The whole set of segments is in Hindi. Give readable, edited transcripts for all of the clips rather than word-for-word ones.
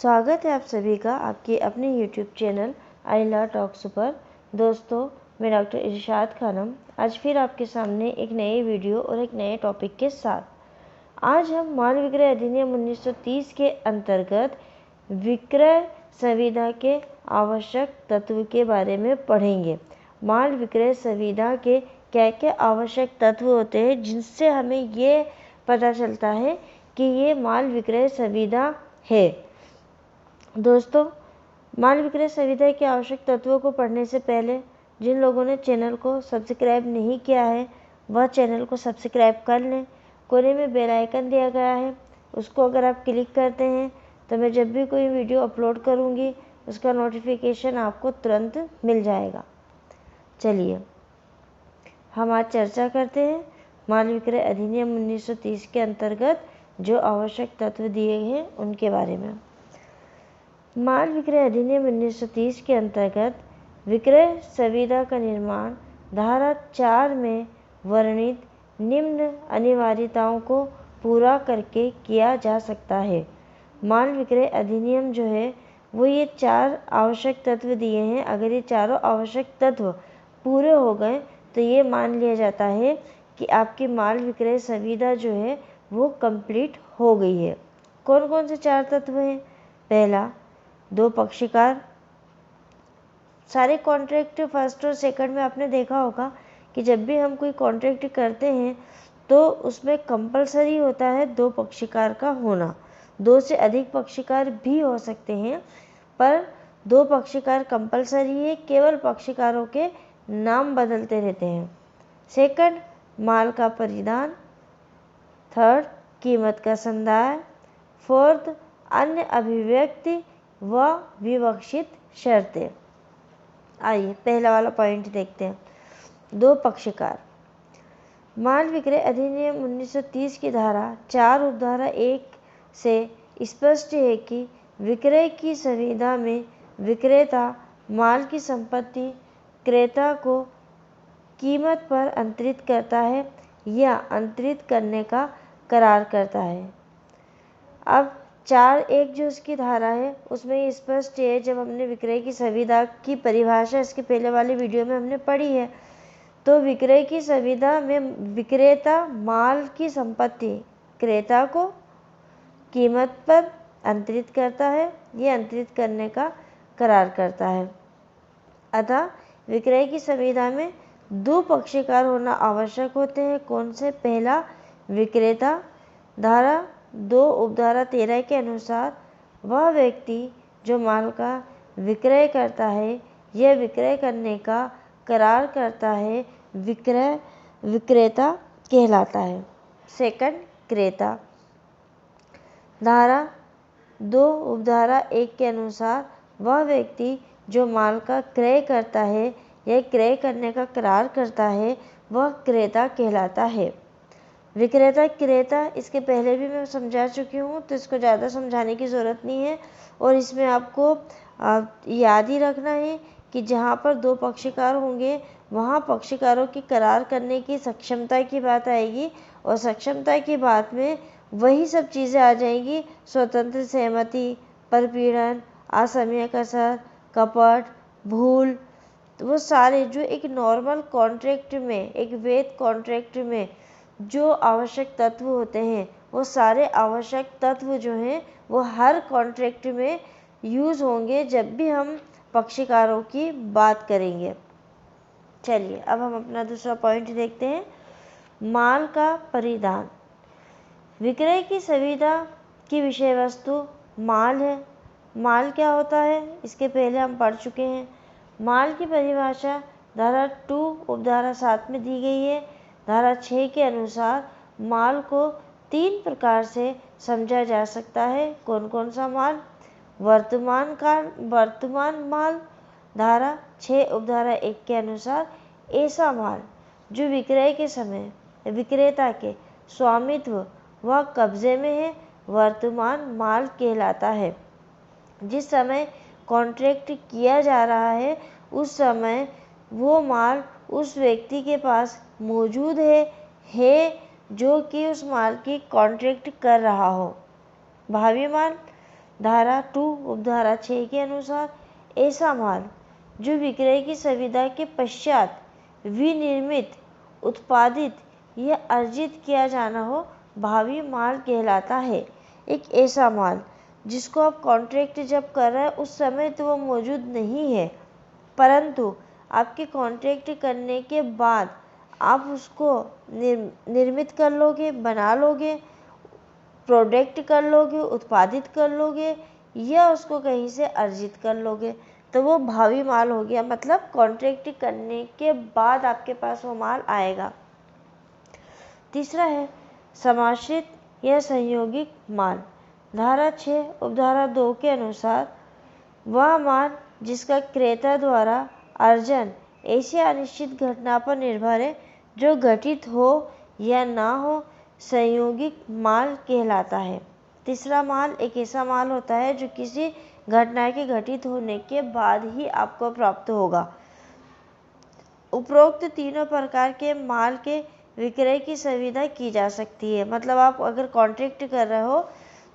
स्वागत है आप सभी का आपके अपने YouTube चैनल आइला टॉक्स पर। दोस्तों, मैं डॉक्टर इरशाद खानम आज फिर आपके सामने एक नए वीडियो और एक नए टॉपिक के साथ। आज हम माल विक्रय अधिनियम 1930 के अंतर्गत विक्रय संविदा के आवश्यक तत्व के बारे में पढ़ेंगे। माल विक्रय संविदा के क्या क्या आवश्यक तत्व होते हैं जिनसे हमें ये पता चलता है कि ये माल विक्रय संविदा है। दोस्तों, माल विक्रय संविदा के आवश्यक तत्वों को पढ़ने से पहले जिन लोगों ने चैनल को सब्सक्राइब नहीं किया है वह चैनल को सब्सक्राइब कर लें। कोने में बेल आइकन दिया गया है, उसको अगर आप क्लिक करते हैं तो मैं जब भी कोई वीडियो अपलोड करूंगी उसका नोटिफिकेशन आपको तुरंत मिल जाएगा। चलिए हम आज चर्चा करते हैं माल विक्रय अधिनियम 1930 के अंतर्गत जो आवश्यक तत्व दिए हैं उनके बारे में। माल विक्रय अधिनियम 1930 के अंतर्गत विक्रय संविदा का निर्माण धारा 4 में वर्णित निम्न अनिवार्यताओं को पूरा करके किया जा सकता है। माल विक्रय अधिनियम जो है वो ये 4 आवश्यक तत्व दिए हैं। अगर ये चारों आवश्यक तत्व पूरे हो गए तो ये मान लिया जाता है कि आपकी माल विक्रय संविदा जो है वो कंप्लीट हो गई है। कौन कौन से 4 तत्व हैं? पहला, 2 पक्षकार। सारे कॉन्ट्रैक्ट फर्स्ट और सेकंड में आपने देखा होगा कि जब भी हम कोई कॉन्ट्रैक्ट करते हैं तो उसमें कंपलसरी होता है 2 पक्षकार का होना। 2 से अधिक पक्षकार भी हो सकते हैं पर 2 पक्षकार कंपलसरी है। केवल पक्षकारों के नाम बदलते रहते हैं। सेकंड, माल का परिधान। थर्ड, कीमत का संदाय। फोर्थ, अन्य अभिव्यक्ति व विवक्षित शर्तें। आइए पहला वाला पॉइंट देखते हैं, 2 पक्षकार। माल विक्रय अधिनियम 1930 की धारा 4 उपधारा 1 से स्पष्ट है कि विक्रय की संविदा में विक्रेता माल की संपत्ति क्रेता को कीमत पर अंतरित करता है या अंतरित करने का करार करता है। अब 4(1) जो इसकी धारा है उसमें ये स्पष्ट है। जब हमने विक्रय की संविदा की परिभाषा इसके पहले वाले वीडियो में हमने पढ़ी है तो विक्रय की संविदा में विक्रेता माल की संपत्ति क्रेता को कीमत पर अंतरित करता है, ये अंतरित करने का करार करता है। अतः विक्रय की संविदा में 2 पक्षकार होना आवश्यक होते हैं। कौन से? पहला, विक्रेता। धारा 2 उपधारा 13 के अनुसार वह व्यक्ति जो माल का विक्रय करता है यह विक्रय करने का करार करता है विक्रेता कहलाता है। सेकंड, क्रेता। धारा 2 उपधारा 1 के अनुसार वह व्यक्ति जो माल का क्रय करता है या क्रय करने का करार करता है वह क्रेता कहलाता है। विक्रेता क्रेता इसके पहले भी मैं समझा चुकी हूँ तो इसको ज़्यादा समझाने की ज़रूरत नहीं है। और इसमें आपको याद ही रखना है कि जहाँ पर 2 पक्षकार होंगे वहाँ पक्षकारों की करार करने की सक्षमता की बात आएगी और सक्षमता की बात में वही सब चीज़ें आ जाएंगी: स्वतंत्र सहमति, परपीड़न, असमय कसर, कपट, भूल। वो सारे जो एक नॉर्मल कॉन्ट्रैक्ट में, एक वैध कॉन्ट्रैक्ट में जो आवश्यक तत्व होते हैं वो सारे आवश्यक तत्व जो हैं वो हर कॉन्ट्रैक्ट में यूज़ होंगे जब भी हम पक्षकारों की बात करेंगे। चलिए अब हम अपना दूसरा पॉइंट देखते हैं, माल का परिधान। विक्रय की संविदा की विषय वस्तु माल है। माल क्या होता है इसके पहले हम पढ़ चुके हैं। माल की परिभाषा धारा 2 उपधारा 7 में दी गई है। धारा 6 के अनुसार माल को 3 प्रकार से समझा जा सकता है। कौन कौन सा माल? वर्तमान माल। धारा 6 उपधारा 1 के अनुसार ऐसा माल जो विक्रय के समय विक्रेता के स्वामित्व व कब्जे में है वर्तमान माल कहलाता है। जिस समय कॉन्ट्रैक्ट किया जा रहा है उस समय वो माल उस व्यक्ति के पास मौजूद है जो कि उस माल की कॉन्ट्रैक्ट कर रहा हो। भावी माल धारा 2 उपधारा 6 के अनुसार ऐसा माल जो विक्रय की संविदा के पश्चात विनिर्मित, उत्पादित या अर्जित किया जाना हो भावी माल कहलाता है। एक ऐसा माल जिसको आप कॉन्ट्रैक्ट जब कर रहे हैं उस समय तो वो मौजूद नहीं है, परंतु आपके कॉन्ट्रैक्ट करने के बाद आप उसको निर्मित कर लोगे, बना लोगे, प्रोडक्ट कर लोगे, उत्पादित कर लोगे या उसको कहीं से अर्जित कर लोगे, तो वो भावी माल हो गया। मतलब कॉन्ट्रैक्ट करने के बाद आपके पास वो माल आएगा। तीसरा है समाश्रित या संयोगिक माल। धारा 6 उपधारा 2 के अनुसार वह माल जिसका क्रेता द्वारा अर्जन ऐसी अनिश्चित घटना पर निर्भर है जो घटित हो या ना हो संयोगिक माल कहलाता है। तीसरा माल एक ऐसा माल होता है जो किसी घटना के घटित होने के बाद ही आपको प्राप्त होगा। उपरोक्त तीनों प्रकार के माल के विक्रय की सुविधा की जा सकती है। मतलब आप अगर कॉन्ट्रैक्ट कर रहे हो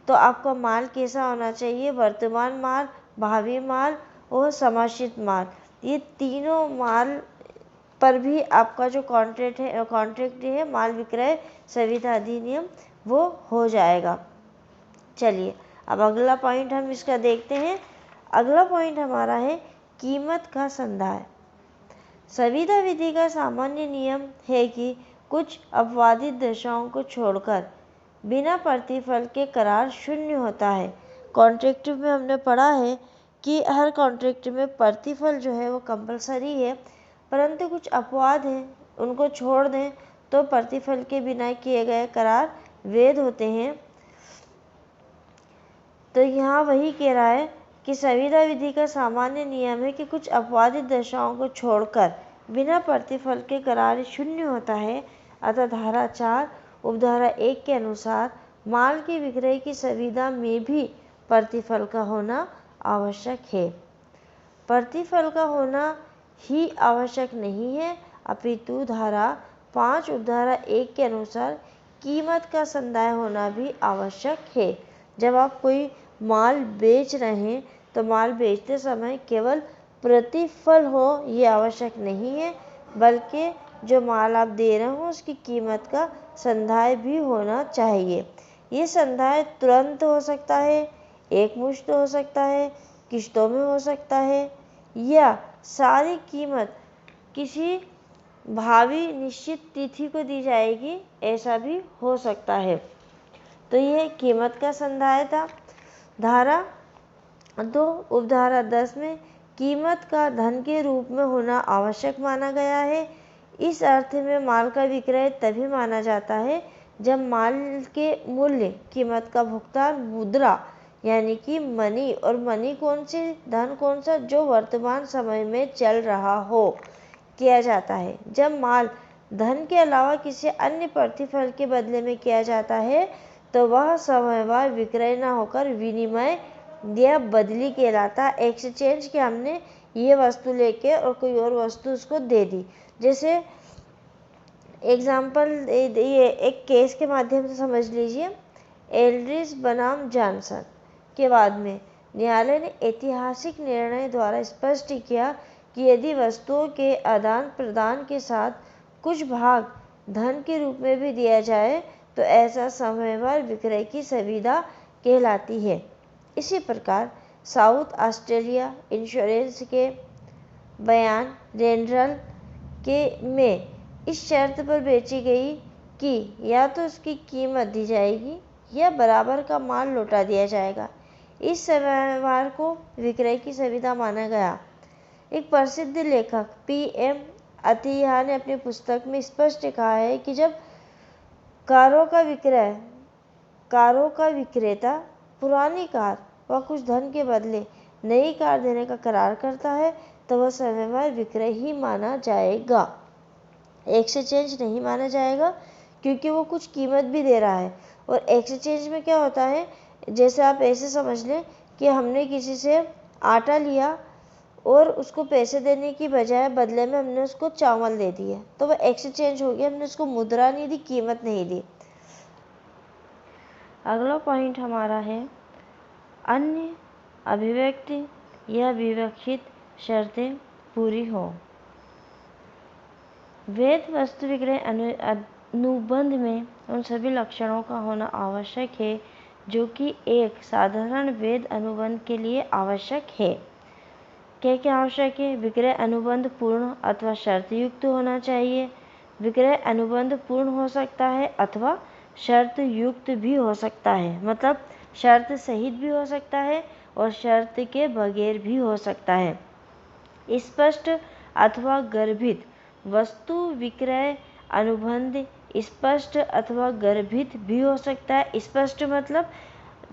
तो आपका माल कैसा होना चाहिए? वर्तमान माल, भावी माल और समाश्रित माल। ये तीनों माल पर भी आपका जो कॉन्ट्रैक्ट है माल विक्रय संविदा अधिनियम वो हो जाएगा। चलिए अब अगला पॉइंट हम इसका देखते हैं। अगला पॉइंट हमारा है कीमत का संदाय। संविदा विधि का सामान्य नियम है कि कुछ अपवादित दशाओं को छोड़कर बिना प्रतिफल के करार शून्य होता है। कॉन्ट्रैक्ट में हमने पढ़ा है कि हर कॉन्ट्रैक्ट में प्रतिफल जो है वो कंपलसरी है, परंतु कुछ अपवाद हैं, उनको छोड़ दें तो प्रतिफल के बिना किए गए करार वैध होते हैं। तो यहाँ वही कह रहा है कि संविदा विधि का सामान्य नियम है कि कुछ अपवादित दशाओं को छोड़कर बिना प्रतिफल के करार शून्य होता है। अतः धारा 4 उपधारा 1 के अनुसार माल के विक्रय की संविदा में भी प्रतिफल का होना आवश्यक है। प्रतिफल का होना ही आवश्यक नहीं है, अपितु धारा 5 उपधारा 1 के अनुसार कीमत का संदाय होना भी आवश्यक है। जब आप कोई माल बेच रहे हैं तो माल बेचते समय केवल प्रतिफल हो ये आवश्यक नहीं है, बल्कि जो माल आप दे रहे हो उसकी कीमत का संदाय भी होना चाहिए। ये संदाय तुरंत हो सकता है, एकमुश्त हो सकता है, किश्तों में हो सकता है या सारी कीमत किसी भावी निश्चित तिथि को दी जाएगी, ऐसा भी हो सकता है। तो ये कीमत का संदाय था। धारा 2 उपधारा 10 में कीमत का धन के रूप में होना आवश्यक माना गया है। इस अर्थ में माल का विक्रय तभी माना जाता है जब माल के मूल्य कीमत का भुगतान मुद्रा यानी कि मनी, और मनी कौन सी, धन कौन सा, जो वर्तमान समय में चल रहा हो, किया जाता है। जब माल धन के अलावा किसी अन्य प्रतिफल के बदले में किया जाता है तो वह समयवार विक्रय न होकर विनिमय या बदली कहलाता। एक्सचेंज के हमने ये वस्तु लेके और कोई और वस्तु उसको दे दी। जैसे एग्जाम्पल ये एक केस के माध्यम से समझ लीजिए। एल्ड्रिच बनाम जॉनसन के बाद में न्यायालय ने ऐतिहासिक निर्णय द्वारा स्पष्ट किया कि यदि वस्तुओं के आदान प्रदान के साथ कुछ भाग धन के रूप में भी दिया जाए तो ऐसा समयवार विक्रय की सुविधा कहलाती है। इसी प्रकार साउथ ऑस्ट्रेलिया इंश्योरेंस के बयान रेंडल के में इस शर्त पर बेची गई कि या तो उसकी कीमत दी जाएगी या बराबर का माल लौटा दिया जाएगा। इस समयवार को विक्रय की सुविधा माना गया। एक प्रसिद्ध लेखक PM अतिया ने अपनी पुस्तक में स्पष्ट कहा है कि जब कारों का विक्रेता पुरानी कार व कुछ धन के बदले नई कार देने का करार करता है तो वह समयवार विक्रय ही माना जाएगा, एक्सचेंज नहीं माना जाएगा, क्योंकि वो कुछ कीमत भी दे रहा है। और एक्सचेंज में क्या होता है, जैसे आप ऐसे समझ लें कि हमने किसी से आटा लिया और उसको पैसे देने की बजाय बदले में हमने उसको चावल दे दिए, तो वह एक्सचेंज हो गया। हमने उसको मुद्रा नहीं दी, कीमत नहीं दी। अगला पॉइंट हमारा है अन्य अभिव्यक्ति या विवक्षित शर्तें पूरी हों। वैध वस्तु विक्रय अनुबंध में उन सभी लक्षणों का होना आवश्यक है जो कि एक साधारण वैध अनुबंध के लिए आवश्यक है। क्या क्या आवश्यक है? विक्रय अनुबंध पूर्ण अथवा शर्त युक्त होना चाहिए। विक्रय अनुबंध पूर्ण हो सकता है अथवा शर्त युक्त भी हो सकता है, मतलब शर्त सहित भी हो सकता है और शर्त के बगैर भी हो सकता है। स्पष्ट अथवा गर्भित वस्तु विक्रय अनुबंध स्पष्ट अथवा गर्भित भी हो सकता है। स्पष्ट मतलब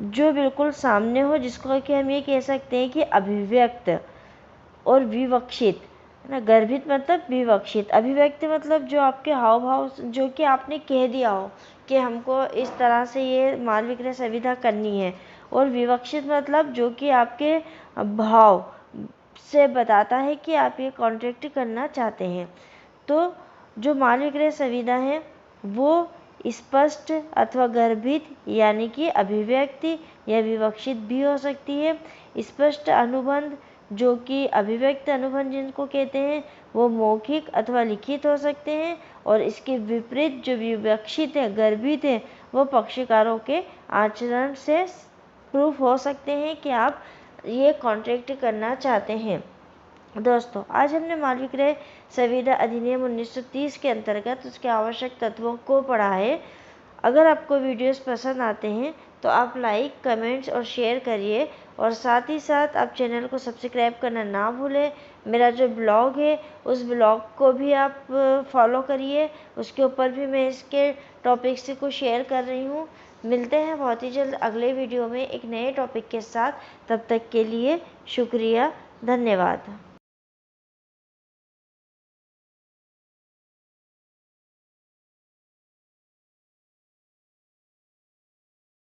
जो बिल्कुल सामने हो, जिसको कि हम ये कह सकते हैं कि अभिव्यक्त, और विवक्षित ना। गर्भित मतलब विवक्षित, अभिव्यक्त मतलब जो आपके हाव भाव, जो कि आपने कह दिया हो कि हमको इस तरह से ये माल विक्रय संविदा करनी है। और विवक्षित मतलब जो कि आपके भाव से बताता है कि आप ये कॉन्ट्रैक्ट करना चाहते हैं। तो जो माल विक्रय संविदा है वो स्पष्ट अथवा गर्भित यानी कि अभिव्यक्ति या विवक्षित भी हो सकती है। स्पष्ट अनुबंध जो कि अभिव्यक्त अनुबंध जिनको कहते हैं वो मौखिक अथवा लिखित हो सकते हैं, और इसके विपरीत जो विवक्षित है, गर्भित है, वो पक्षकारों के आचरण से प्रूफ हो सकते हैं कि आप ये कॉन्ट्रैक्ट करना चाहते हैं। दोस्तों, आज हमने माल विक्रय संविदा अधिनियम 1930 के अंतर्गत उसके आवश्यक तत्वों को पढ़ा है। अगर आपको वीडियोस पसंद आते हैं तो आप लाइक, कमेंट्स और शेयर करिए, और साथ ही साथ आप चैनल को सब्सक्राइब करना ना भूलें। मेरा जो ब्लॉग है उस ब्लॉग को भी आप फॉलो करिए, उसके ऊपर भी मैं इसके टॉपिक्स को शेयर कर रही हूँ। मिलते हैं बहुत ही जल्द अगले वीडियो में एक नए टॉपिक के साथ। तब तक के लिए शुक्रिया, धन्यवाद।